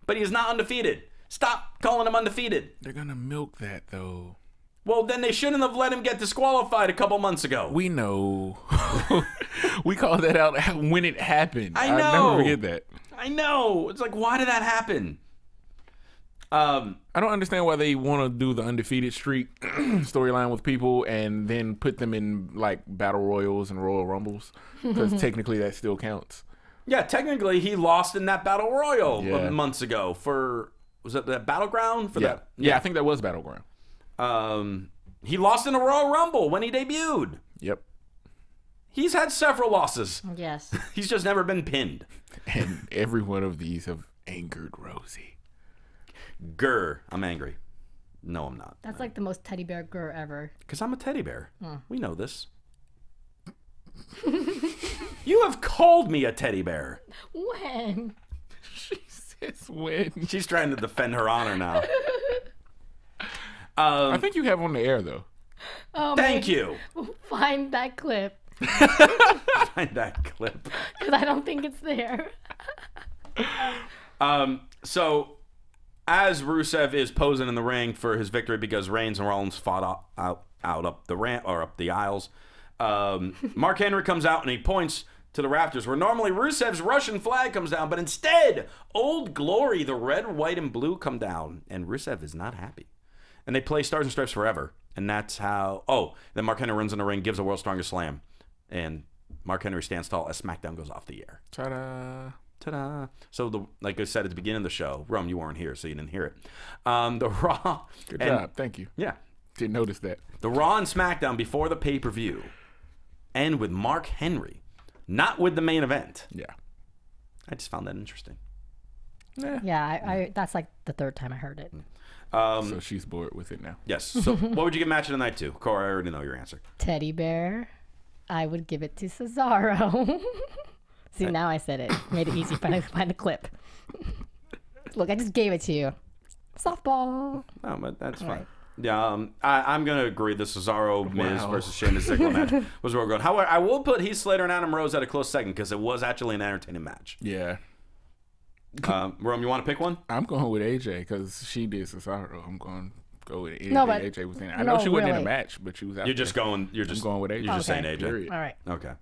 but he is not undefeated. Stop calling him undefeated. They're going to milk that, though. Well, then they shouldn't have let him get disqualified a couple months ago. We know. We called that out when it happened. I know. I'll never forget that. I know. It's like, why did that happen? I don't understand why they want to do the undefeated streak storyline with people and then put them in like battle royals and Royal Rumbles, because technically that still counts. Yeah, technically he lost in that battle royal months ago for, was it the Battleground? For that? Yeah, I think that was Battleground. He lost in a Royal Rumble when he debuted. Yep. He's had several losses. Yes. He's just never been pinned. And every one of these have angered Rosie. Grr, I'm angry. No, I'm not. That's like the most teddy bear grr ever. Because I'm a teddy bear. We know this. You have called me a teddy bear. When? She says when. She's trying to defend her honor now. I think you have on the air, though. Oh, Thank you. Find that clip. Find that clip. Because I don't think it's there. So, as Rusev is posing in the ring for his victory because Reigns and Rollins fought out up the ramp or up the aisles, Mark Henry comes out and he points to the rafters where normally Rusev's Russian flag comes down, but instead, Old Glory, the red, white, and blue come down, and Rusev is not happy. And they play Stars and Stripes Forever, and that's how. Oh, then Mark Henry runs in the ring, gives a World's Strongest Slam, and Mark Henry stands tall as SmackDown goes off the air. Ta-da. Ta-da. So, like I said at the beginning of the show, Rome, you weren't here, so you didn't hear it. The Raw. Good job. Thank you. Yeah. Didn't notice that. The Raw and SmackDown before the pay-per-view end with Mark Henry, not with the main event. Yeah. I just found that interesting. Yeah, I that's like the third time I heard it. So she's bored with it now. Yes. So what would you give match of the night to? Cora, I already know your answer. Teddy bear. I would give it to Cesaro. See, now I said it. Made it easy for me to find a clip. Look, I just gave it to you. Softball. Oh, but that's fine. Right. Yeah, I'm going to agree the Cesaro Miz versus Sheamus Ziggler match was real good. However, I will put Heath Slater and Adam Rose at a close second because it was actually an entertaining match. Yeah. Rome, you want to pick one? I'm going with AJ because she did Cesaro. I'm going to go with AJ. No, but- AJ was in it. I know she wasn't in really. a match, but she was out You're just there. going. You're just I'm going with AJ. You're just saying Okay. AJ. Period. All right. Okay.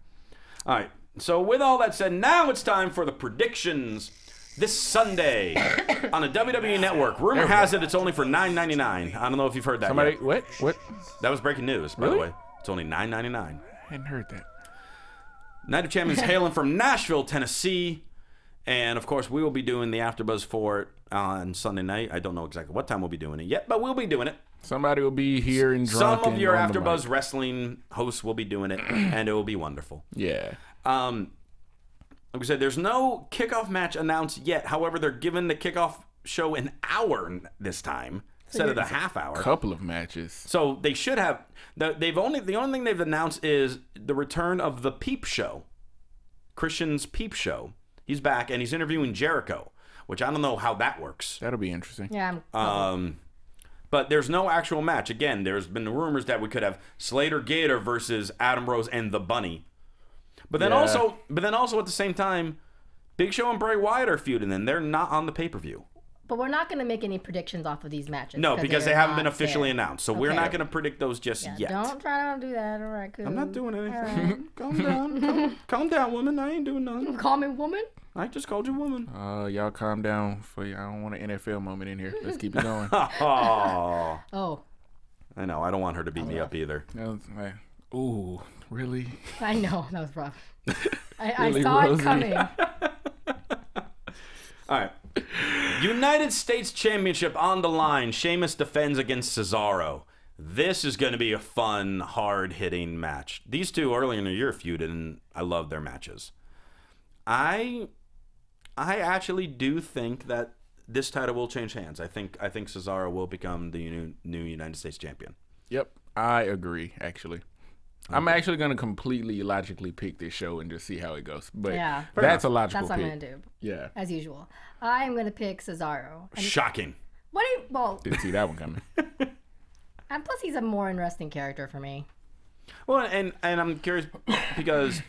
All right. So with all that said, now it's time for the predictions. This Sunday on the WWE Network. Rumor has it it's only for $9.99. I don't know if you've heard that Somebody, yet. what? That was breaking news, by the Really? way. It's only $9.99. I hadn't heard that. Night of Champions hailing from Nashville, Tennessee. And, of course, we will be doing the AfterBuzz for it on Sunday night. I don't know exactly what time we'll be doing it yet, but we'll be doing it. Somebody will be here and drunk. Some of your and on the AfterBuzz mic. wrestling hosts will be doing it, and it will be wonderful. Yeah. Like we said, there's no kickoff match announced yet. However, they're giving the kickoff show an hour this time instead of the half hour. Couple of matches. So they should have. The only thing they've announced is the return of the Peep Show, Christian's Peep Show. He's back and he's interviewing Jericho, which I don't know how that works. That'll be interesting. Yeah. I'm But there's no actual match. Again, there's been rumors that we could have Slater Gator versus Adam Rose and the Bunny. But then also at the same time, Big Show and Bray Wyatt are feuding, and they're not on the pay-per-view. But we're not going to make any predictions off of these matches. No, because they they're haven't been not officially there. announced, so we're Okay. not going to predict those just yet. Don't try to do that. All right, cool. I'm not doing anything. Calm down. Calm down, woman. I ain't doing nothing. Call me woman? I just called you woman. Y'all calm down. I don't want an NFL moment in here. Let's keep it going. Oh. Oh, I know. I don't want her to beat me up either. That was like, ooh, really? I know. That was rough. I Really, saw Rosie? it coming. All right. United States Championship on the line. Sheamus defends against Cesaro. This is going to be a fun, hard-hitting match. These two earlier in the year feuded, and I love their matches. I actually do think that this title will change hands. I think Cesaro will become the new United States champion. Yep, I agree, actually. I'm actually going to completely logically pick this show and just see how it goes. But Yeah. that's a logical That's what I'm pick. going to do. Yeah. As usual. I'm going to pick Cesaro. Shocking. Well, Didn't see that one coming. and plus he's a more interesting character for me. Well, and I'm curious because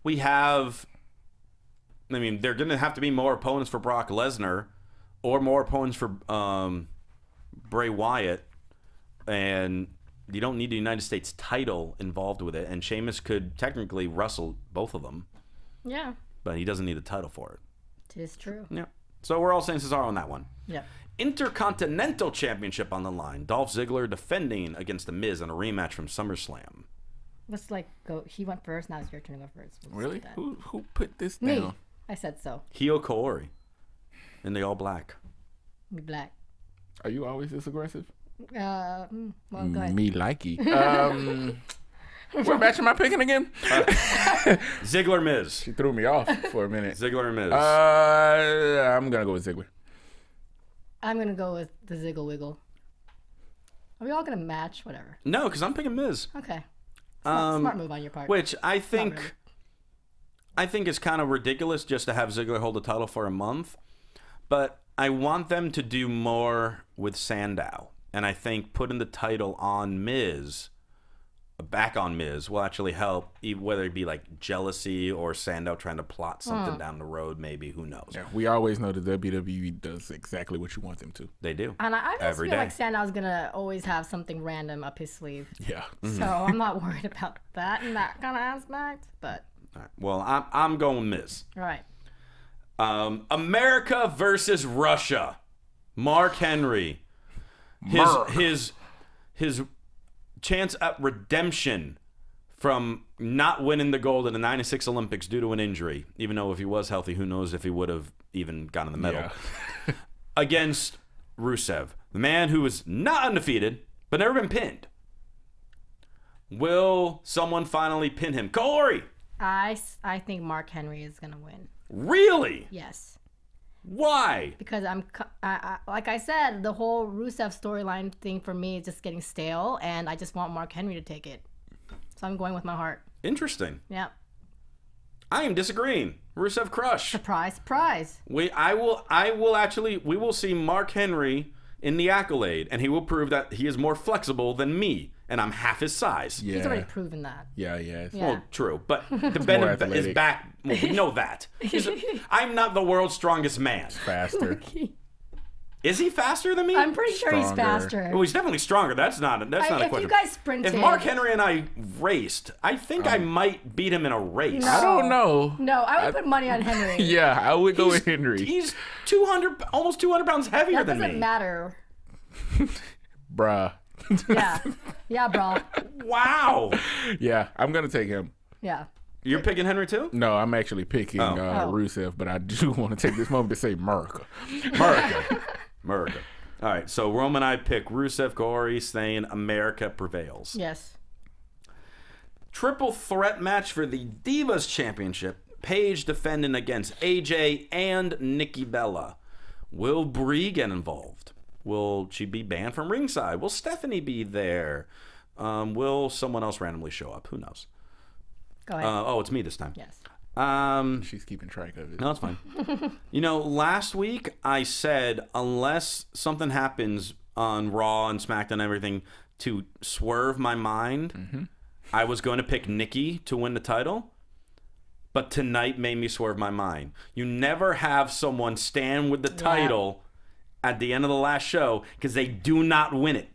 we have. I mean, they're going to have to be more opponents for Brock Lesnar, or more opponents for Bray Wyatt, and you don't need the United States title involved with it. And Sheamus could technically wrestle both of them, Yeah. but he doesn't need a title for it. It is true. Yeah. So we're all saying Cesaro on that one. Yeah. Intercontinental Championship on the line. Dolph Ziggler defending against The Miz in a rematch from SummerSlam. Let's like go. He went first. Now it's your turn to go first. We'll Really? that. Who put this Me. down? I said so. Heel Kaori. And they all black. Me black. Are you always this aggressive? Well, go ahead. Me likey. What match am I picking again? Ziggler Miz. She threw me off for a minute. Ziggler and Miz. I'm gonna go with Ziggler. I'm gonna go with the Ziggle Wiggle. Are we all gonna match? Whatever. No, because I'm picking Miz. Okay. Smart move on your part. Which I think is kind of ridiculous just to have Ziggler hold the title for a month. But I want them to do more with Sandow. And I think putting the title on Miz, back on Miz, will actually help, whether it be like jealousy or Sandow trying to plot something down the road, maybe. Who knows? Yeah, we always know the WWE does exactly what you want them to. They do. And I just Every feel day. like Sandow's gonna always have something random up his sleeve. Yeah. So I'm not worried about that in that kind of aspect. But All right. Well, I'm going Miz. all right. America versus Russia. Mark Henry. His chance at redemption from not winning the gold in the '96 Olympics due to an injury. Even though if he was healthy, who knows if he would have even gotten the medal. Yeah. Against Rusev, the man who is not undefeated but never been pinned. Will someone finally pin him? Kaori! I think Mark Henry is gonna win. Really? Yes. Why? Because like I said, the whole Rusev storyline thing for me is just getting stale, and I just want Mark Henry to take it. So I'm going with my heart. Interesting. Yeah. I am disagreeing. Rusev crush. Surprise, surprise. We will see Mark Henry in the Accolade, and he will prove that he is more flexible than me, and I'm half his size. Yeah. He's already proven that. Yeah. Yeah. Well, true, but the Bennett is athletic. back. Well, we know that. I'm not the world's strongest man. Faster. Is he faster than me? I'm pretty sure he's Stronger. faster. Well, he's definitely stronger. That's not a If question. you guys sprinted. If Mark Henry and I raced, I think I might beat him in a race. No. I don't know. No, I would put money on Henry. Yeah, I would go with Henry. He's 200, almost 200 pounds heavier That than doesn't me. matter. Bruh. Yeah. Yeah, bro. Wow. Yeah, I'm gonna take him. Yeah. You're picking Henry too? No, I'm actually picking Rusev, but I do want to take this moment to say America. America. All right, so Rome and I pick Rusev, Kaori, saying America prevails. Yes. Triple threat match for the Divas Championship. Paige defending against AJ and Nikki Bella. Will Brie get involved? Will she be banned from ringside? Will Stephanie be there? Will someone else randomly show up? Who knows? Go ahead. Oh, it's me this time. Yes. She's keeping track of it. No, it's fine. You know, last week I said unless something happens on Raw and SmackDown and everything to swerve my mind, I was going to pick Nikki to win the title. But tonight made me swerve my mind. You never have someone stand with the title at the end of the last show because they do not win it.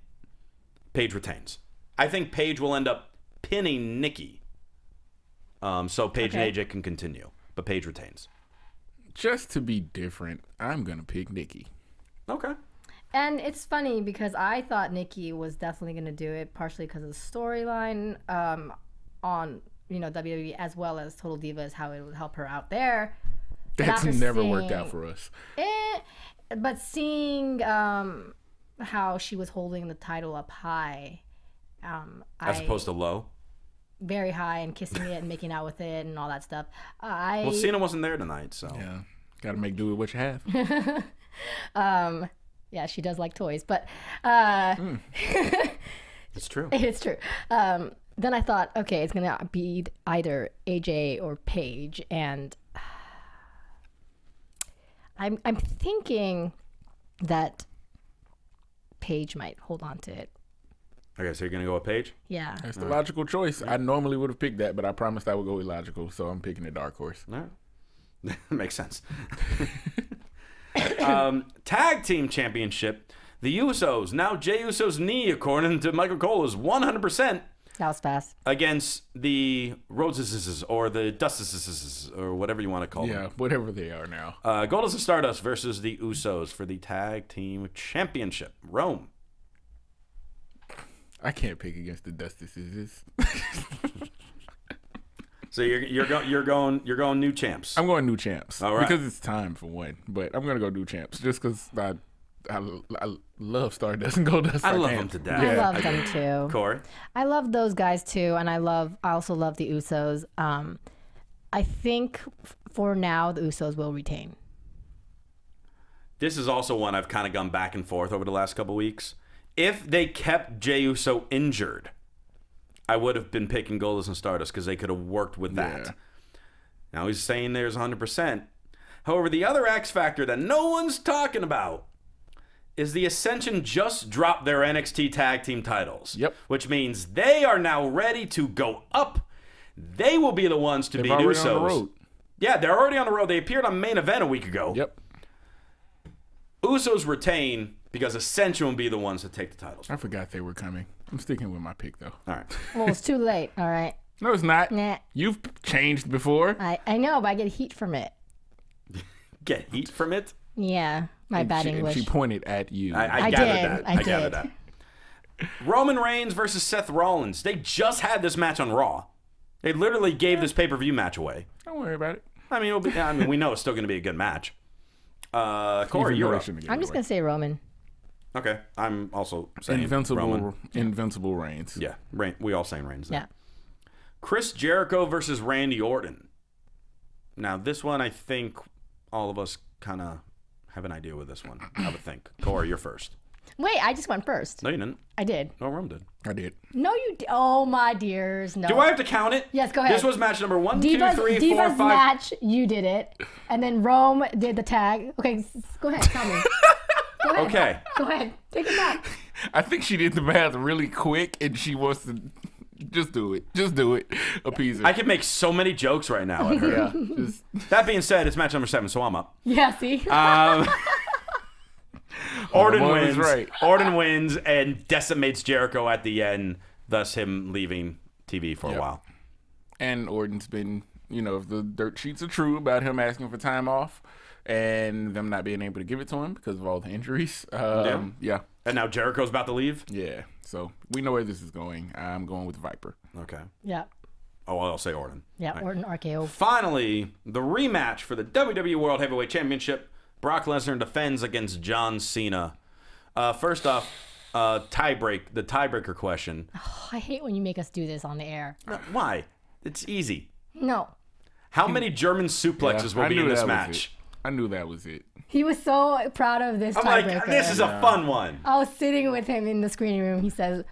Paige retains. I think Paige will end up pinning Nikki. So Paige and AJ can continue, but Paige retains. Just to be different, I'm gonna pick Nikki. Okay. And it's funny because I thought Nikki was definitely going to do it, partially because of the storyline on WWE as well as Total Divas, how it would help her out there. That's never worked out for us. But seeing how she was holding the title up high, As opposed to low. very high, and kissing it and making out with it and all that stuff. Well, Cena wasn't there tonight, so. Yeah, gotta make do with what you have. Yeah, she does like toys, but It's true. it's true. Then I thought, okay, it's gonna be either AJ or Paige, and I'm thinking that Paige might hold on to it. Okay, so you're going to go with Paige? Yeah. That's the logical choice. I normally would have picked that, but I promised I would go with logical, so I'm picking a dark horse. All right. Makes sense. Tag Team Championship. The Usos. Now Jey Uso's knee, according to Michael Cole, is 100%. That was fast. Against the Roses or the Dusts or whatever you want to call them. Yeah, whatever they are now. Goldust and Stardust versus the Usos for the Tag Team Championship. Rome. I can't pick against the Dusts. So you're going new champs. I'm going new champs. All right. Because it's time for one. But I'm gonna go new champs just because I love Stardust and Goldust. I love them to death. I love them too. Corey. I love those guys too, and I also love the Usos. I think for now the Usos will retain. This is also one I've kind of gone back and forth over the last couple weeks. If they kept Jey Uso injured, I would have been picking Goldust and Stardust because they could have worked with that. Yeah. Now he's saying there's 100%. However, the other X factor that no one's talking about is the Ascension just dropped their NXT Tag Team titles. Yep. Which means they are now ready to go up. They will be the ones to beat Usos. On the road. Yeah, they're already on the road. They appeared on Main Event a week ago. Yep. Usos retain because Ascension will be the ones to take the titles. I forgot they were coming. I'm sticking with my pick though. All right. Well, it's too late. All right. No, it's not. Nah. You've changed before. I know, but I get heat from it. Get heat from it? Yeah, my bad English. She pointed at you. I gathered that. I gathered that. Roman Reigns versus Seth Rollins. They just had this match on Raw. They literally gave this pay-per-view match away. Don't worry about it. I mean, we know it's still going to be a good match. Corey, you're up. I'm just gonna say Roman. Okay, I'm also saying Invincible Reigns. Yeah, we all saying Reigns. Yeah. Chris Jericho versus Randy Orton. Now, this one, I think all of us kind of have an idea with this one. I would think. Corey, you're first. Wait, I just went first. No, you didn't. I did. No, Rome did. I did. No, you did. Oh, my dears. No. Do I have to count it? Yes, go ahead. This was match number 1, Divas, 2, 3, 4, Divas 5. match, you did it. And then Rome did the tag. Okay, go ahead. Tell me. Go ahead. Okay. Go ahead. Take it back. I think she did the math really quick, and she wants to just do it. Just do it. Appease her. I could make so many jokes right now at her. Yeah. Just, That being said, it's match number 7, so I'm up. Yeah, see? Orton one wins. was right. Orton wins and decimates Jericho at the end, thus him leaving TV for a while. and Orton's been, if the dirt sheets are true about him asking for time off and them not being able to give it to him because of all the injuries. Yeah. And now Jericho's about to leave? Yeah. So we know where this is going. I'm going with Viper. Okay. Yeah. Oh, I'll say Orton. Yeah, Right. Orton RKO. Finally, the rematch for the WWE World Heavyweight Championship. Brock Lesnar defends against John Cena. First off, the tiebreaker question. Oh, I hate when you make us do this on the air. Why? It's easy. No. How many German suplexes will be in this match? I knew that was it. He was so proud of this I'm tiebreaker. like, this is a fun one. I was sitting with him in the screening room. He says,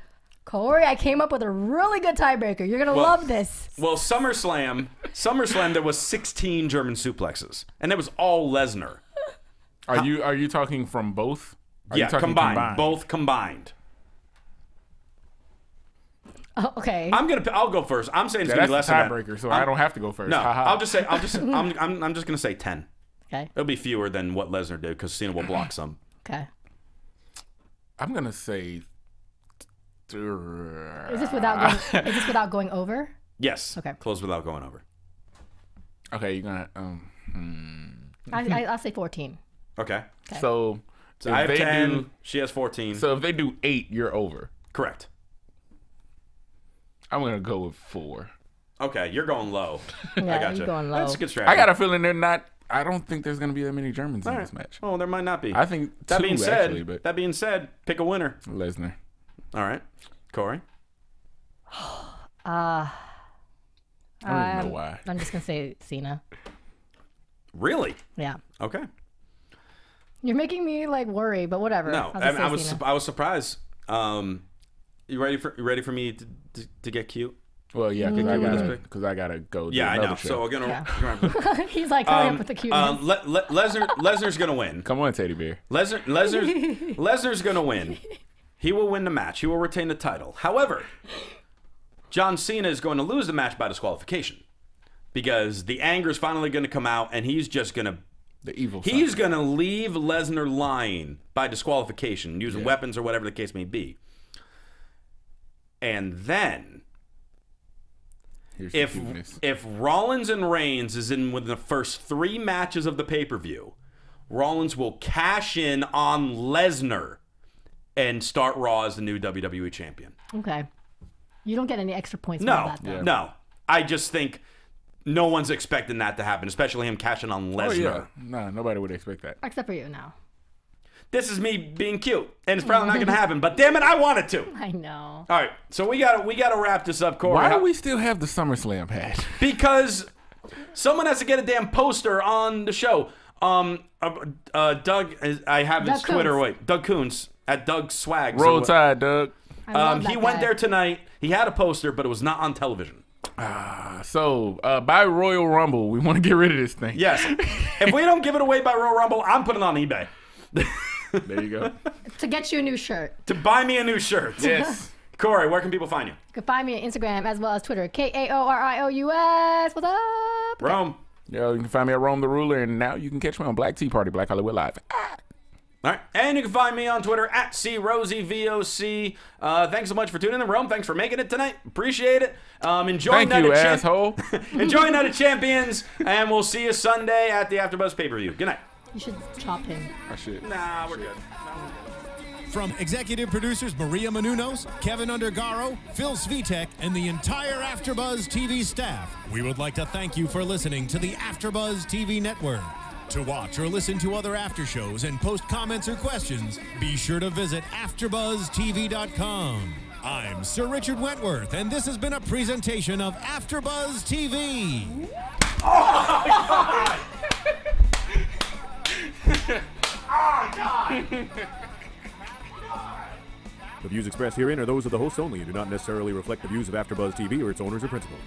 Kaori, I came up with a really good tiebreaker. You're going to love this. Well, SummerSlam, there was 16 German suplexes, and it was all Lesnar. Are you talking from both? Are you Yeah, talking combined. Both combined. Oh, okay. I'll go first. I'm saying it's gonna be less that's than the tiebreaker, so I don't have to go first. No, Ha-ha. I'm just gonna say 10. Okay. It'll be fewer than what Lesnar did because Cena will block some. Okay. I'm gonna say. Is this without going over? Yes. Okay. Close without going over. Okay, you're gonna. I'll say 14. Okay. So I have if they 10. do, She has 14. so if they do 8, you're over. Correct. I'm gonna go with 4. Okay, you're going low. Yeah, I got you're you. going low. That's a good strategy. I got a feeling they're not. I don't think there's gonna be that many Germans in this match. Oh, there might not be. I think that two, being said, actually, but pick a winner. Lesnar. All right, Corey. I don't even know why. I'm just gonna say Cena. Really? Yeah. Okay. You're making me worry, but whatever. No, I'll just say Cena. I was surprised. You ready for me to get cute? Well, yeah, because I gotta go. Yeah, I know. Show. So we're gonna. He's like, hurry up with the cuteness. Lesnar's gonna win. Come on, Teddy Bear. Lesnar's gonna win. He will win the match. He will retain the title. However, John Cena is going to lose the match by disqualification because the anger is finally going to come out, and he's just gonna. The evil. He's going to leave Lesnar lying by disqualification, using weapons or whatever the case may be. And then Here's the cuteness. if Rollins and Reigns is in within the first 3 matches of the pay-per-view, Rollins will cash in on Lesnar and start Raw as the new WWE champion. Okay. You don't get any extra points for that, though. No. I just think no one's expecting that to happen, especially him cashing on Lesnar. Oh, yeah. Nah, nobody would expect that. Except for you now. This is me being cute, and it's probably not going to happen, but damn it, I want it to. I know. All right, so we got to wrap this up, Corey. Why do we still have the SummerSlam patch? Because someone has to get a damn poster on the show. Doug, I have his Twitter. Wait, Doug Coons at Doug Swag. Roll Tide, Doug. He went there tonight. He had a poster, but it was not on television. So by Royal Rumble, we want to get rid of this thing. Yes. If we don't give it away by Royal Rumble, I'm putting it on eBay. There you go. To get you a new shirt. To buy me a new shirt. Yes. Corey, where can people find you? You can find me on Instagram as well as Twitter. KAORIOUS. What's up? Rome. Yo, you can find me at Rome the Ruler, and now you can catch me on Black Tea Party, Black Hollywood Live. All right. And you can find me on Twitter at CRosieVOC. Thanks so much for tuning in. Rome, thanks for making it tonight. Appreciate it. Enjoy Thank you, asshole. Enjoy Night of Champions, and we'll see you Sunday at the AfterBuzz pay-per-view. Good night. You should chop him. I should. Nah, we're good. From executive producers Maria Menounos, Kevin Undergaro, Phil Svitek, and the entire AfterBuzz TV staff, we would like to thank you for listening to the AfterBuzz TV network. To watch or listen to other after shows and post comments or questions, be sure to visit AfterBuzzTV.com. I'm Sir Richard Wentworth, and this has been a presentation of AfterBuzz TV. Oh, God! Oh, God! The views expressed herein are those of the hosts only and do not necessarily reflect the views of AfterBuzz TV or its owners or principals.